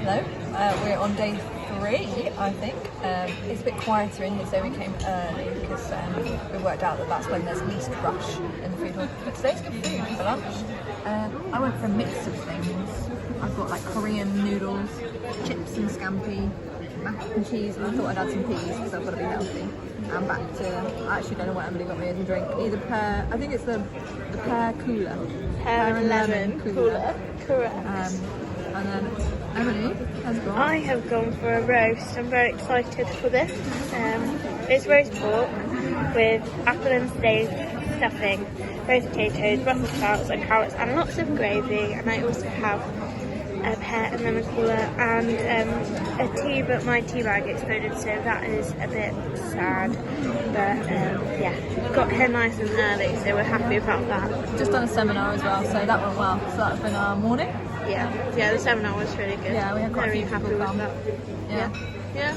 Hello, we're on day 3, I think. It's a bit quieter in here, so we came early because we worked out that that's when there's least rush in the food hall. But today's good food for lunch. I went for a mix of things. I've got like Korean noodles, chips and scampi, mac and cheese, and I thought I'd add some peas because I've got to be healthy. And back to, I actually don't know what Emily got me as a drink. Either pear, I think it's the pear cooler. Pear and lemon cooler. Correct. And then Emily has gone. I have gone for a roast. I'm very excited for this. It's roast pork with apple and steak stuffing, roast potatoes, Brussels sprouts and carrots, and lots of gravy. And I also have a pear and lemon cooler and a tea, but my tea bag exploded, so that is a bit sad. But yeah, got here nice and early, so we're happy about that. Just done a seminar as well, so that went well. So that's been our morning. Yeah, the seminar was really good. Yeah, we had quite a few happy people with come. that. Yeah. Yeah.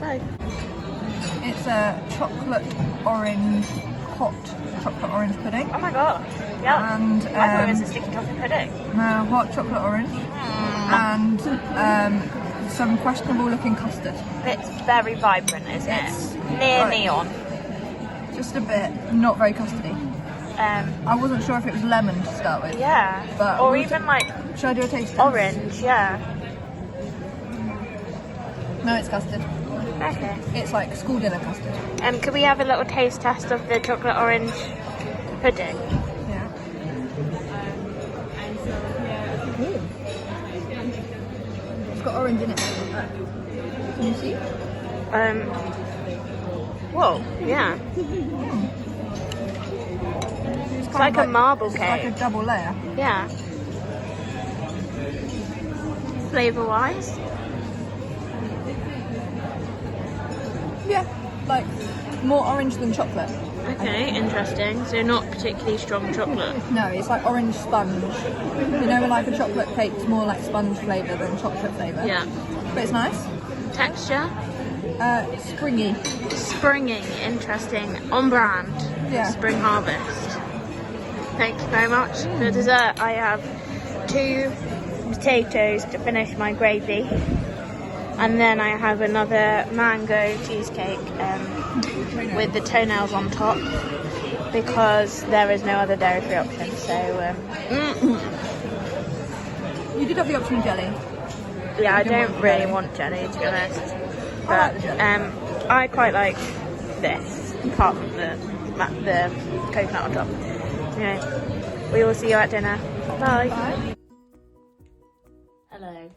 Fine. It's a hot chocolate orange pudding. Oh my god. Yeah. And I thought it was a sticky chocolate pudding. no, hot chocolate orange. And some questionable looking custard. It's very vibrant, isn't It's it? Near like- neon. Just a bit, not very custardy. I wasn't sure if it was lemon to start with. Yeah. But or we'll even like should I do a taste test? orange, yeah. No, it's custard. Okay. It's like school dinner custard. Could we have a little taste test of the chocolate orange pudding? Yeah. It's got orange in it. Can you see? Whoa, yeah. It's like a marble It's like cake. a double layer. Yeah. Flavour wise? Yeah, like more orange than chocolate. Okay, interesting. So not particularly strong chocolate. No, it's like orange sponge. You know, when like a chocolate cake's more like sponge flavour than chocolate flavour. Yeah. But it's nice. Texture? Springy. Springy, interesting. On brand. Yeah. Spring harvest. Thank you very much. For dessert, I have 2 potatoes to finish my gravy. And then I have another mango cheesecake with the toenails on top because there is no other dairy-free option. So, You did have the option of jelly. yeah, I didn't don't want really jelly. want jelly, to be honest. I like But the jelly. I quite like this, apart from the coconut on top. Anyway, we will see you at dinner. Bye. Bye. Hello.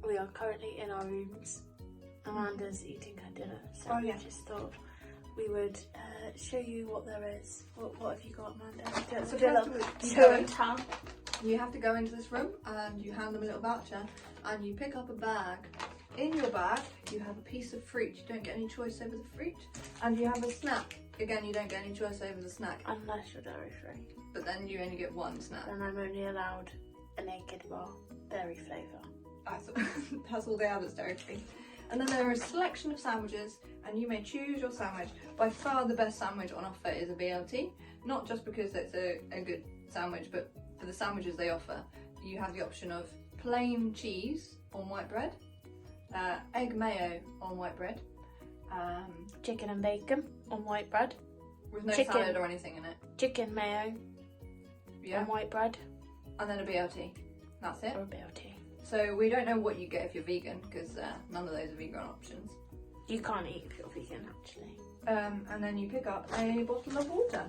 We are currently in our rooms. Amanda's eating her dinner, so we just thought we would show you what there is. What have you got, Amanda? So Do a first little of all, show and tell. You have to go into this room and you hand them a little voucher and you pick up a bag. In your bag, you have a piece of fruit. You don't get any choice over the fruit. And you have a snack. Again, you don't get any choice over the snack. Unless you're dairy free. But then you only get one snack. Then I'm only allowed a naked bar, dairy flavour. That's all they have that's dairy free. And then there are a selection of sandwiches and you may choose your sandwich. By far the best sandwich on offer is a BLT. Not just because it's a good sandwich, but for the sandwiches they offer, you have the option of plain cheese on white bread, egg mayo on white bread, Chicken and bacon on white bread. with no Chicken. salad or anything in it. Chicken mayo on white bread. And then a BLT. That's it. Or a BLT. So we don't know what you get if you're vegan because none of those are vegan options. You can't eat if you're vegan, actually. And then you pick up a bottle of water.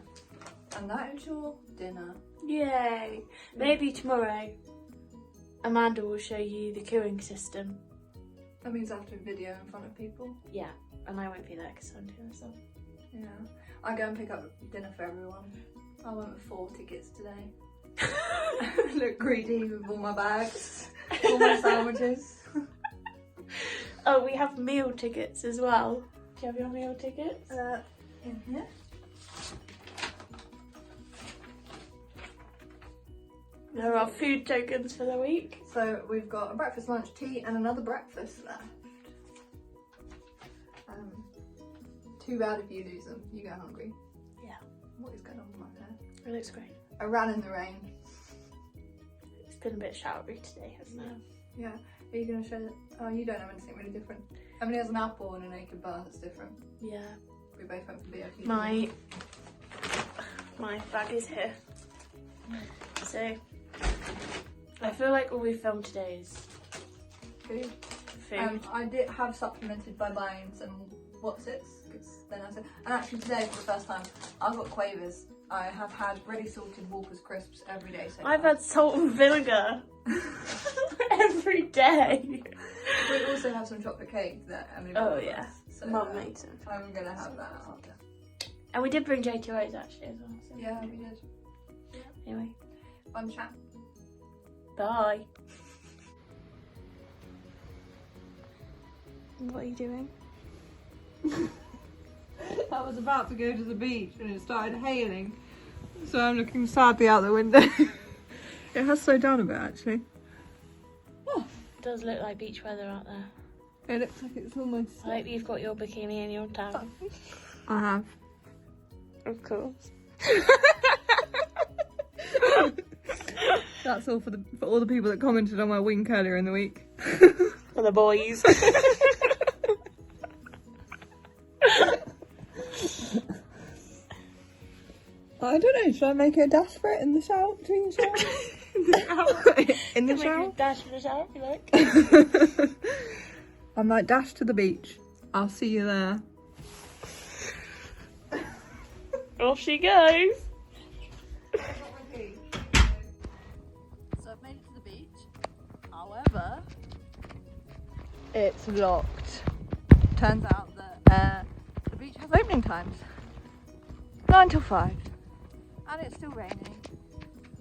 And that is your dinner. Yay! Maybe tomorrow Amanda will show you the queuing system. That means I have to video in front of people. Yeah, and I won't be there because I'm doing myself. Yeah. I go and pick up dinner for everyone. I went with 4 tickets today. Look greedy with all my bags, all my sandwiches. Oh, we have meal tickets as well. Do you have your meal tickets? In here. There are food tokens for the week. So we've got a breakfast, lunch, tea, and another breakfast left. Too bad if you lose them. You go hungry. Yeah. What is going on with my hair? It looks great. I ran in the rain. been a bit showery today, hasn't it? Yeah. Are you going to show it? Oh, you don't have anything really different. Emily has an apple and a naked bar that's different. Yeah. We both went for beer. My bag is here. So I feel like all we filmed today is Food. food. I did have supplemented by buying some what's-its, because then I said, and actually today for the first time, I've got Quavers. I have had ready salted Walker's crisps every day so I've far. had salt and vinegar every day. We also have some chocolate cake that Emily bought Oh with yeah, us, so Mum made some. I'm gonna have that after. And we did bring J2Os actually as well. So. Yeah, we did. Anyway, Fun chat. bye. What are you doing? I was about to go to the beach and it started hailing, so I'm looking sadly out the window. It has slowed down a bit actually. It does look like beach weather out there. It looks like it's almost... I hope you've got your bikini and your towel. I have. Of course. That's all for all the people that commented on my wink earlier in the week. For the boys. I don't know, should I make a dash for it in the shower? Between the shower? In the shower? Dash for the shower if you like. I'm like, dash to the beach. I'll see you there. Off she goes. So I've made it to the beach. However, it's locked. Turns out that the beach has opening times. 9 till 5. And it's still raining.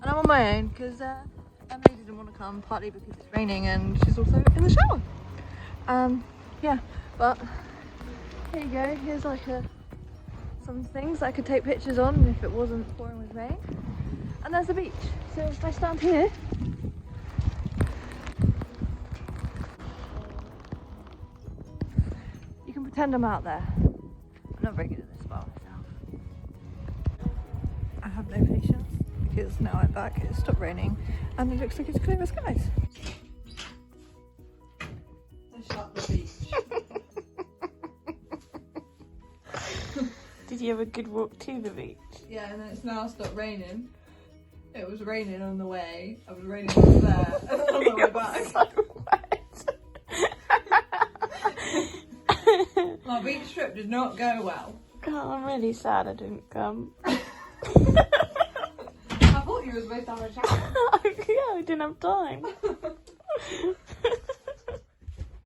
And I'm on my own because Emily didn't want to come, partly because it's raining and she's also in the shower. Yeah, but here you go. Here's like some things I could take pictures on if it wasn't pouring with rain. And there's the beach. So if I stand here, you can pretend I'm out there. I'm not very good at this by myself. I have no patience because now I'm back, it's stopped raining and it looks like it's clear skies. Shut the beach. Did you have a good walk to the beach? Yeah, and then it's now stopped raining. It was raining on the way. I was raining on there and then on the way back. So wet. My beach trip did not go well. God, I'm really sad I didn't come. I thought you were supposed to have a shower. Yeah, I didn't have time.